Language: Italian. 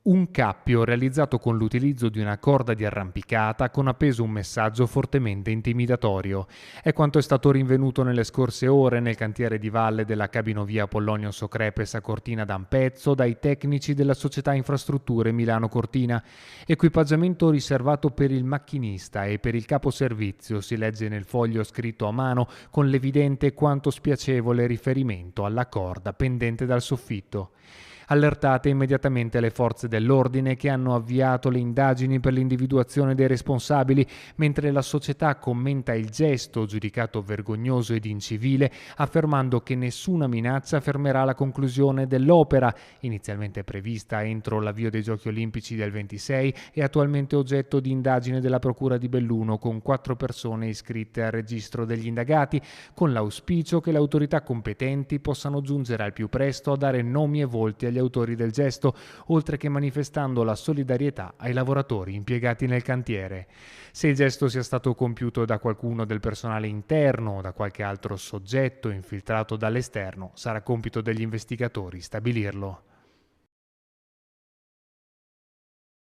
Un cappio realizzato con l'utilizzo di una corda di arrampicata con appeso un messaggio fortemente intimidatorio. È quanto è stato rinvenuto nelle scorse ore nel cantiere di valle della cabinovia Pollonio Socrepes a Cortina d'Ampezzo dai tecnici della società Infrastrutture Milano Cortina. Equipaggiamento riservato per il macchinista e per il caposervizio, si legge nel foglio scritto a mano con l'evidente quanto spiacevole riferimento alla corda pendente dal soffitto. Allertate immediatamente le forze dell'ordine che hanno avviato le indagini per l'individuazione dei responsabili, mentre la società commenta il gesto, giudicato vergognoso ed incivile, affermando che nessuna minaccia fermerà la conclusione dell'opera, inizialmente prevista entro l'avvio dei Giochi Olimpici del 26 e attualmente oggetto di indagine della Procura di Belluno con 4 persone iscritte al registro degli indagati, con l'auspicio che le autorità competenti possano giungere al più presto a dare nomi e volti agli autori del gesto, oltre che manifestando la solidarietà ai lavoratori impiegati nel cantiere. Se il gesto sia stato compiuto da qualcuno del personale interno o da qualche altro soggetto infiltrato dall'esterno, sarà compito degli investigatori stabilirlo.